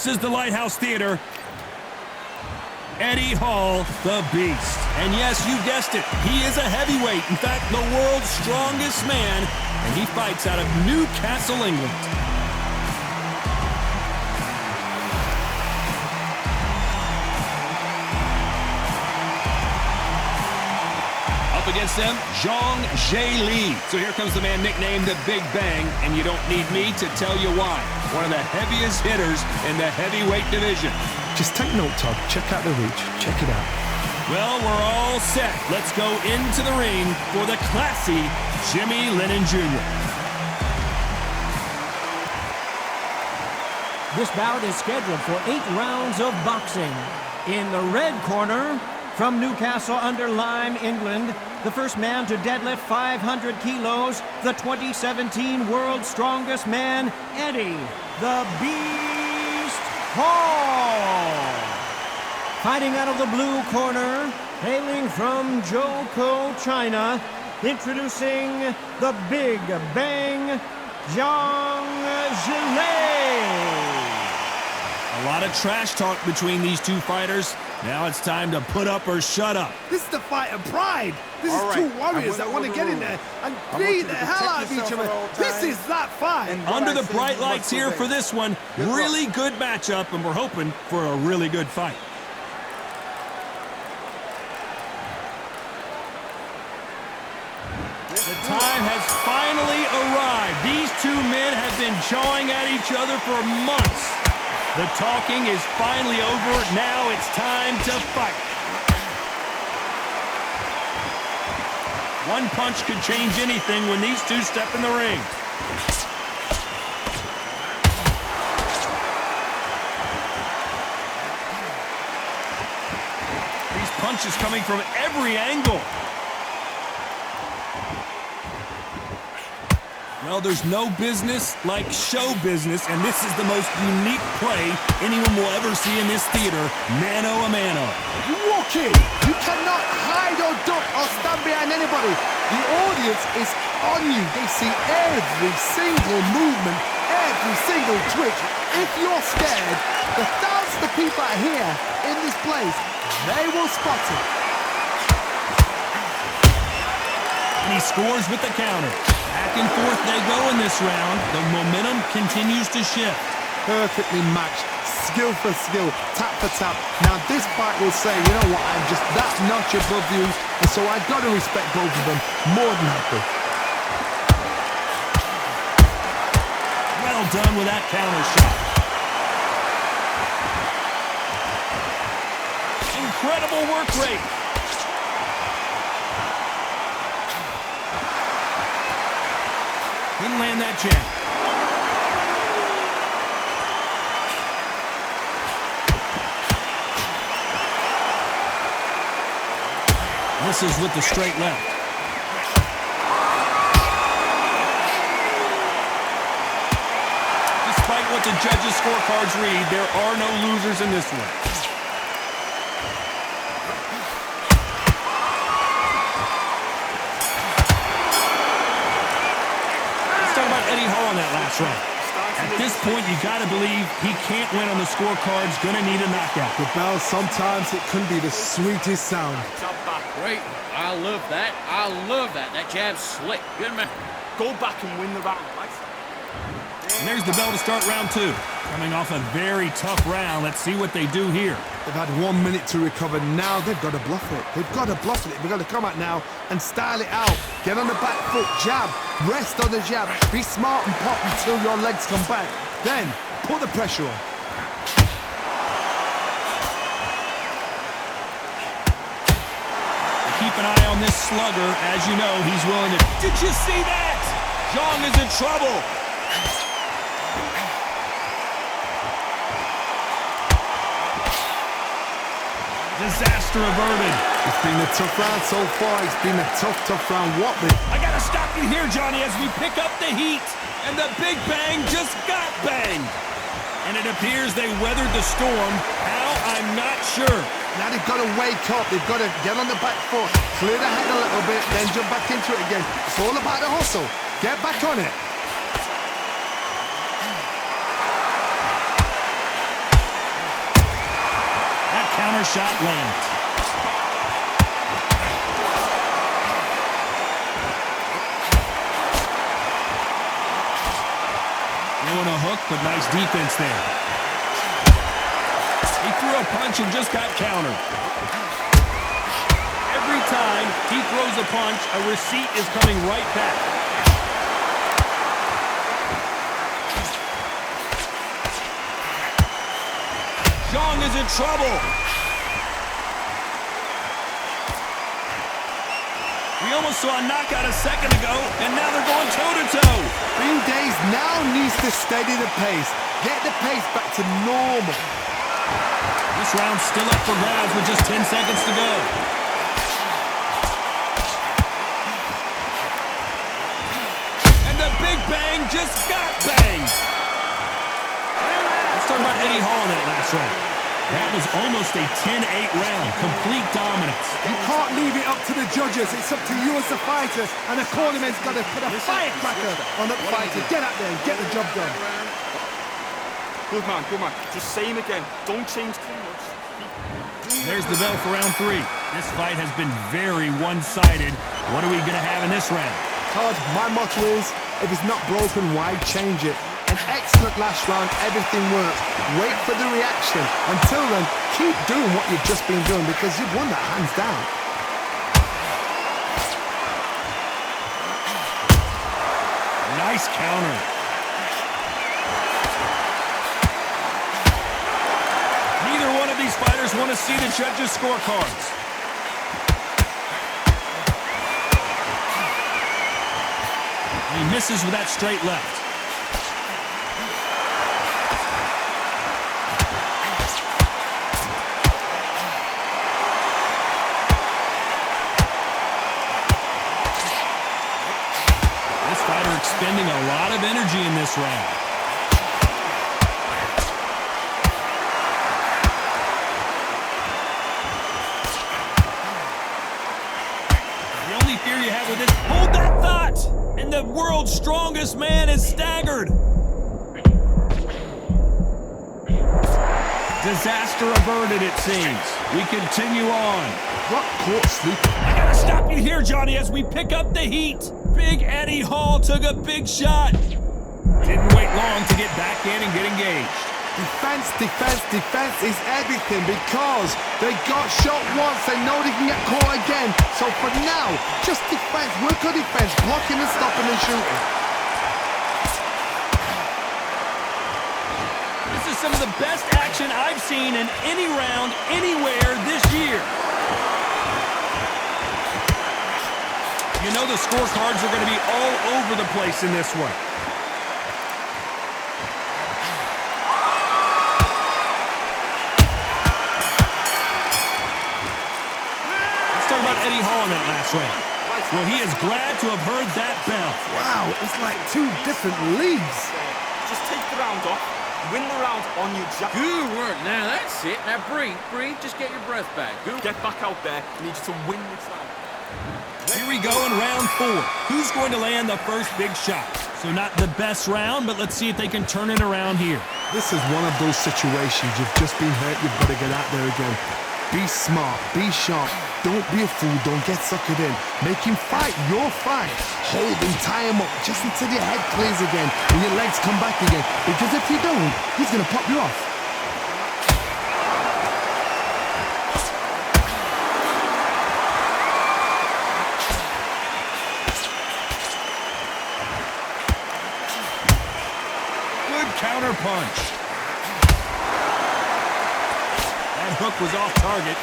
This is the Lighthouse Theater. Eddie Hall, the Beast. And yes, you guessed it, he is a heavyweight. In fact, the world's strongest man, and he fights out of Newcastle, England. Up against them, Zhang Zhe Li. So here comes the man nicknamed the Big Bang, and you don't need me to tell you why. One of the heaviest hitters in the heavyweight division. Just take note, Todd. Check out the reach. Check it out. Well, we're all set. Let's go into the ring for the classy Jimmy Lennon Jr. This bout is scheduled for 8 rounds of boxing. In the red corner, from Newcastle under Lyme, England, the first man to deadlift 500 kilos, the 2017 World's Strongest Man, Eddie the Beast Hall. Fighting out of the blue corner, hailing from Zhoukou, China, introducing the Big Bang, Zhang Zhe Li. A lot of trash talk between these two fighters. Now it's time to put up or shut up. This is the fight of pride. This is two warriors that want to get in there and beat the hell out of each other. This is that fight. Under the bright lights here for this one, really good matchup, and we're hoping for a really good fight. The time has finally arrived. These two men have been jawing at each other for months. The talking is finally over. Now it's time to fight. One punch could change anything when these two step in the ring. These punches coming from every angle. Well, there's no business like show business, and this is the most unique play anyone will ever see in this theater, mano a mano. You walk in, you cannot hide or duck or stand behind anybody. The audience is on you. They see every single movement, every single twitch. If you're scared, the thousands of people are here in this place. They will spot it. And he scores with the counter. Back and forth they go in this round. The momentum continues to shift. Perfectly matched, skill for skill, tap for tap. Now this fight will say, you know what, I'm just that notch above you, and so I've got to respect both of them more than happy. Well done with that counter shot. Incredible work rate. Didn't land that jab. Misses with the straight left. Despite what the judges' scorecards read, there are no losers in this one. Eddie Hall on that last round. At this point, you got to believe he can't win on the scorecards. Going to need a knockout. The bell, sometimes it can be the sweetest sound. Great. I love that. I love that. That jab's slick. Good man. Go back and win the round. And there's the bell to start round 2. Coming off a very tough round. Let's see what they do here. They've had 1 minute to recover. Now they've got to bluff it. They've got to bluff it. They've got to come out now and style it out. Get on the back foot, jab, rest on the jab. Be smart and pop until your legs come back. Then put the pressure on. Keep an eye on this slugger. As you know, he's willing to... Did you see that? Zhang is in trouble. Disaster averted. It's been a tough round so far. It's been a tough round. What the... I gotta stop you here, Johnny, as we pick up the heat. And the Big Bang just got banged. And it appears they weathered the storm. How? I'm not sure. Now they've got to wake up. They've got to get on the back foot, clear the head a little bit, then jump back into it again. It's all about the hustle. Get back on it. counter shot lands. Throwing a hook, but nice defense there. He threw a punch and just got countered. Every time he throws a punch, a receipt is coming right back. Zhang is in trouble. We almost saw a knockout a second ago, and now they're going toe-to-toe. Green Days now needs to steady the pace. Get the pace back to normal. This round's still up for grabs with just 10 seconds to go. And the Big Bang just got banged. Let's talk about Eddie Hall in that last round. That was almost a 10-8 round. Complete dominance. You can't leave it up to the judges. It's up to you as the fighter. And the cornerman's got to put a firecracker on that fighter. Get out there and get the job done. Good man, good man. Just say him again. Don't change too much. There's the bell for round 3. This fight has been very one-sided. What are we going to have in this round? Todd, my motto is, if it's not broken, why change it? An excellent last round, everything works. Wait for the reaction. Until then, keep doing what you've just been doing because you've won that hands down. Nice counter. Neither one of these fighters want to see the judges' scorecards. He misses with that straight left. Expending a lot of energy in this round. The only fear you have with this, hold that thought! And the world's strongest man is staggered. Disaster averted, it seems. We continue on. What caught sleeping? I gotta stop you here, Johnny, as we pick up the heat. Big Eddie Hall took a big shot. Didn't wait long to get back in and get engaged. Defense, defense, defense is everything because they got shot once. They know they can get caught again. So for now, just defense. Work on defense, blocking and stopping and shooting. This is some of the best action I've seen in any round anywhere this year. You know the scorecards are going to be all over the place in this one. Let's talk about Eddie Hall in that last round. Well, he is glad to have heard that bell. Wow, it's like two different leagues. Just take the round off. Win the round on your jacket. Good work. Now that's it. Now breathe. Just get your breath back. Good. Get back out there. I need you to win this round. Here we go in round 4. Who's going to land the first big shot? So not the best round, but let's see if they can turn it around here. This is one of those situations. You've just been hurt. You've got to get out there again. Be smart. Be sharp. Don't be a fool. Don't get suckered in. Make him fight your fight. Hold him. Tie him up just until your head clears again and your legs come back again. Because if you don't, he's going to pop you off. Counter punch. That hook was off target.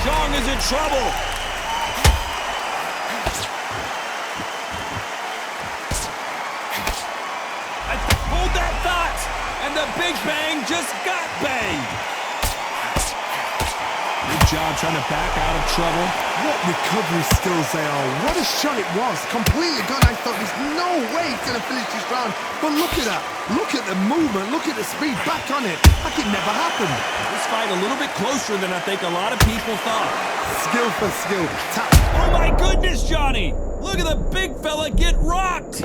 Zhang is in trouble. Hold that thought. And the Big Bang just got banged. Good job trying to back out of trouble. What recovery skills they are. What a shot it was. Completely gone. I thought there's no way he's going to finish this round. But look at that. Look at the movement. Look at the speed. Back on it. Like it never happened. This fight a little bit closer than I think a lot of people thought. Skill for skill. Tap. Oh my goodness, Johnny! Look at the big fella get rocked!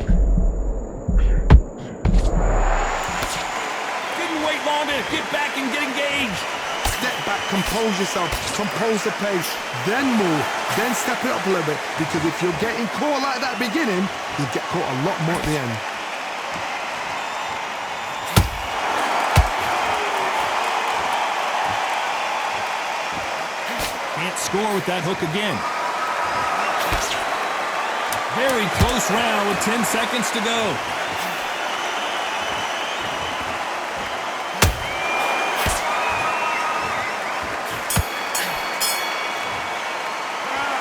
Didn't wait long to get back and get engaged. Step back, compose yourself, compose the pace, then move, then step it up a little bit. Because if you're getting caught like that at the beginning, you'll get caught a lot more at the end. Can't score with that hook again. Very close round with 10 seconds to go.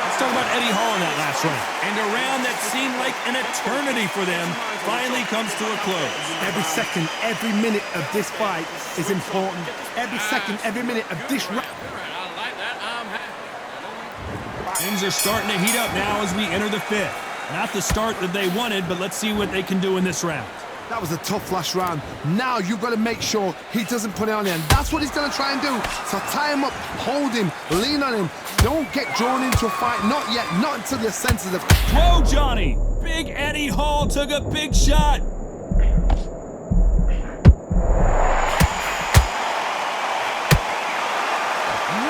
Let's talk about Eddie Hall in that last round. And a round that seemed like an eternity for them finally comes to a close. Every second, every minute of this fight is important. Every second, every minute of this round. I like that. I'm happy. Things are starting to heat up now as we enter the fifth. Not the start that they wanted, but let's see what they can do in this round. That was a tough last round. Now you've got to make sure he doesn't put it on you. And that's what he's going to try and do. So tie him up, hold him, lean on him. Don't get drawn into a fight. Not yet. Not until your senses have... Whoa, Johnny! Big Eddie Hall took a big shot.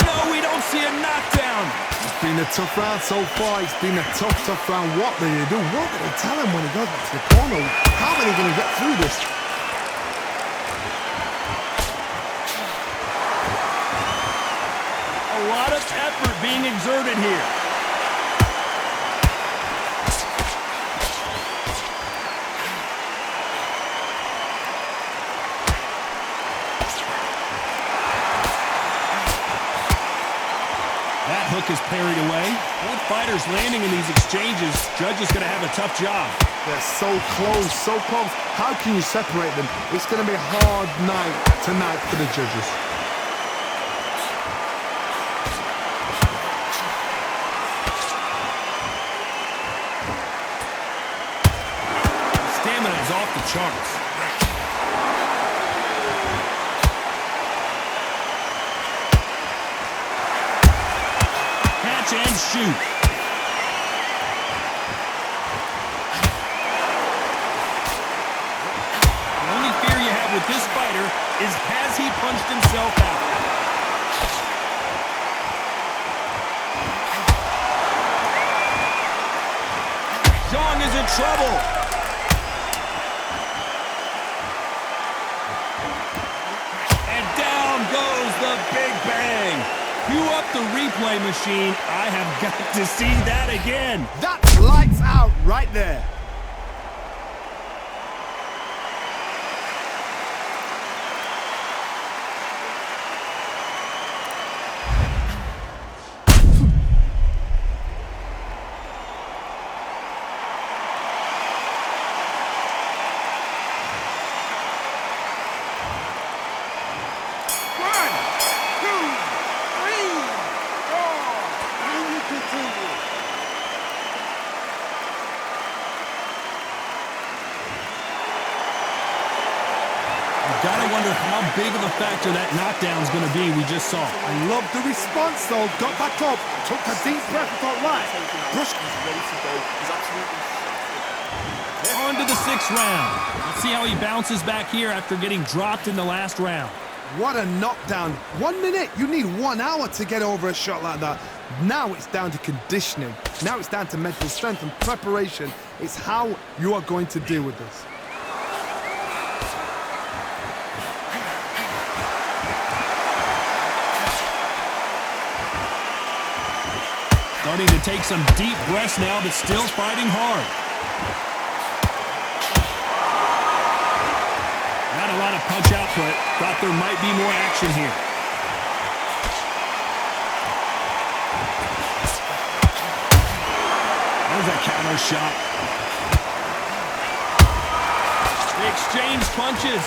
No, we don't see a knockdown. It's been a tough round so far. It's been a tough round. What do you do? What do they tell him when he goes back to the corner? How are they going to get through this? A lot of effort being exerted here. That hook is parried away. Both fighters landing in these exchanges. Judge is going to have a tough job. They're so close, so close. How can you separate them? It's going to be a hard night tonight for the judges. Stamina is off the charts. Catch and shoot. The only fear you have with this fighter is, has he punched himself out? Zhang is in trouble. And down goes the Big Bang. Cue up the replay machine. I have got to see that again. That's lights out right there. Gotta wonder how big of a factor that knockdown's gonna be we just saw. I love the response though. Got back up, took a deep breath, thought, right, brush. On to the sixth round. Let's see how he bounces back here after getting dropped in the last round. What a knockdown. 1 minute, you need 1 hour to get over a shot like that. Now it's down to conditioning. Now it's down to mental strength and preparation. It's how you are going to deal with this. Starting to take some deep breaths now, but still fighting hard. Not a lot of punch output. Thought there might be more action here. There's a counter shot. They exchange punches.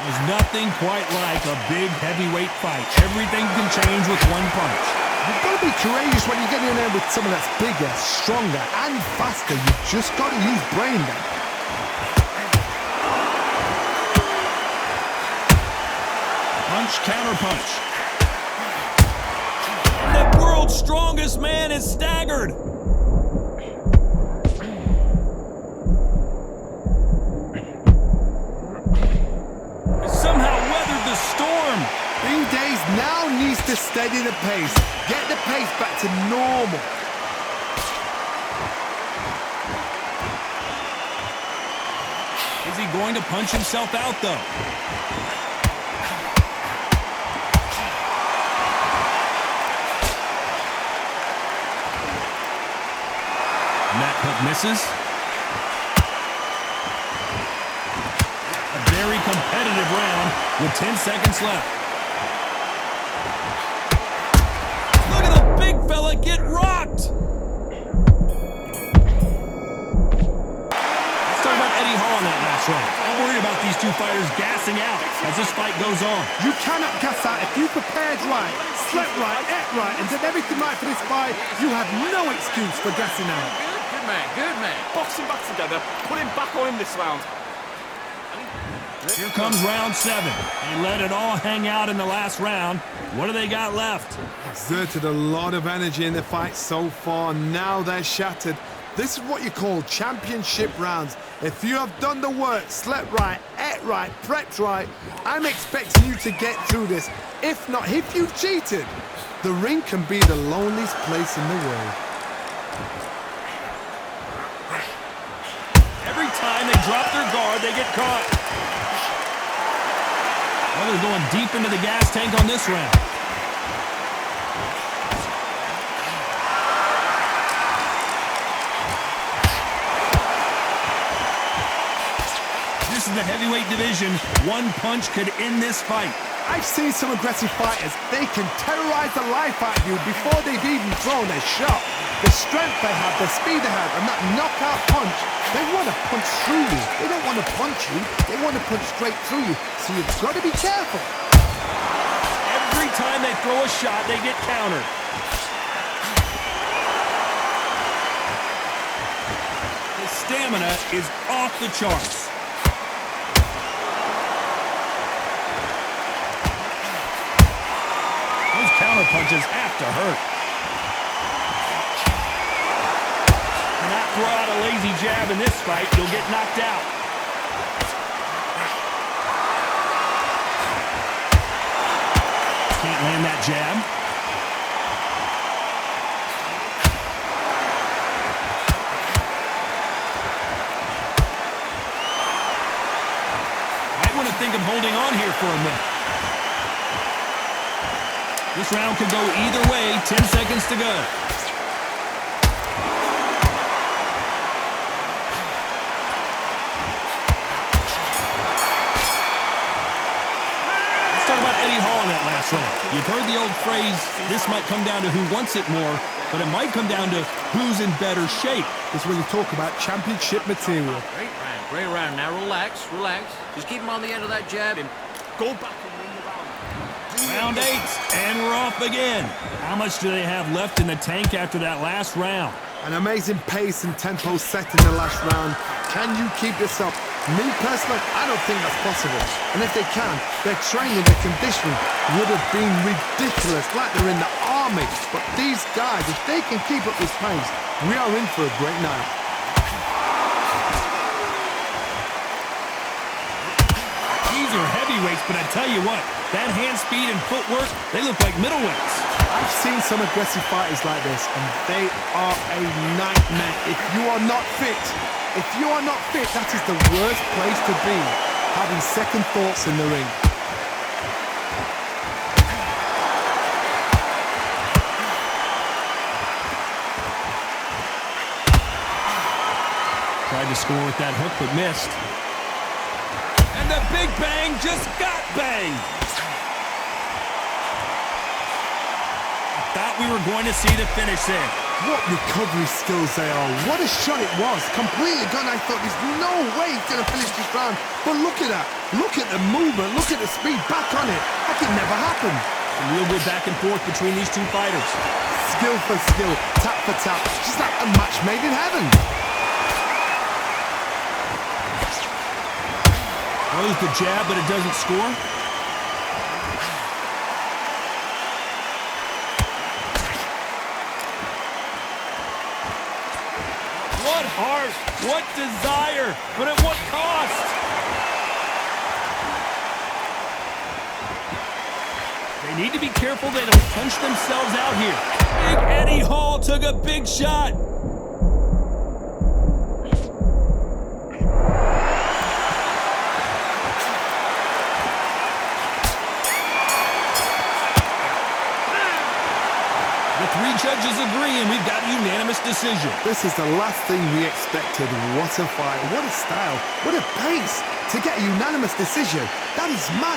There's nothing quite like a big heavyweight fight. Everything can change with one punch. You've got to be courageous when you get in there with someone that's bigger, stronger, and faster. You've just got to use brain then. Punch, counter punch. And the world's strongest man is staggered. to steady the pace. Get the pace back to normal. Is he going to punch himself out, though? And that hook misses. A very competitive round with 10 seconds left. Look at the big fella get rocked! Let's talk about Eddie Hall in that last round. I'm worried about these two fighters gassing out as this fight goes on. You cannot gas out. If you prepared right, slept right, ate right, and did everything right for this fight, you have no excuse for gassing out. Good man, good man. Box him back together. Put him back on him this round. Here comes round 7. They let it all hang out in the last round. What do they got left? Exerted a lot of energy in the fight so far. Now they're shattered. This is what you call championship rounds. If you have done the work, slept right, ate right, prepped right, I'm expecting you to get through this. If not, if you've cheated, the ring can be the loneliest place in the world. Every time they drop their guard, they get caught. Well, they're going deep into the gas tank on this round. This is the heavyweight division. One punch could end this fight. I've seen some aggressive fighters. They can terrorize the life out of you before they've even thrown a shot. The strength they have, the speed they have, and that knockout punch, they want to punch through you. They don't want to punch you. They want to punch straight through you. So you've got to be careful. Every time they throw a shot, they get countered. His stamina is off the charts. Those counter punches have to hurt. Not throw out a lazy jab in this fight, you'll get knocked out. Can't land that jab. Might want to think of holding on here for a minute. This round could go either way. 10 seconds to go. You've heard the old phrase, this might come down to who wants it more, but it might come down to who's in better shape. This is when you talk about championship material. Great round, great round. Now relax, relax. Just keep him on the end of that jab and Go back and win the round. Round 8, and we're off again. How much do they have left in the tank after that last round? An amazing pace and tempo set in the last round. Can you keep this up? Me personally, I don't think that's possible. And if they can, their training, their conditioning would have been ridiculous, like they're in the army. But these guys, if they can keep up this pace, we are in for a great night. These are heavyweights, but I tell you what, that hand speed and footwork, they look like middleweights. I've seen some aggressive fighters like this, and they are a nightmare. If you are not fit, that is the worst place to be, having second thoughts in the ring. Tried to score with that hook, but missed. And the Big Bang just got banged. I thought we were going to see the finish there. What recovery skills they are. What a shot it was. Completely gone. I thought there's no way he's going to finish this round. But look at that. Look at the movement. Look at the speed. Back on it. Like it never happened. A real good back and forth between these two fighters. Skill for skill. Tap for tap. Just like a match made in heaven. Throws the jab, but it doesn't score. What heart, what desire, but at what cost? They They need to be careful they don't punch themselves out here. Big Eddie Hall took a big shot. The three judges agree, and we've got a unanimous decision. This is the last thing we expected. What a fight, what a style, what a pace to get a unanimous decision. That is mad.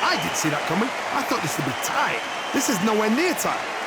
I didn't see that coming. I thought this would be tight. This is nowhere near tight.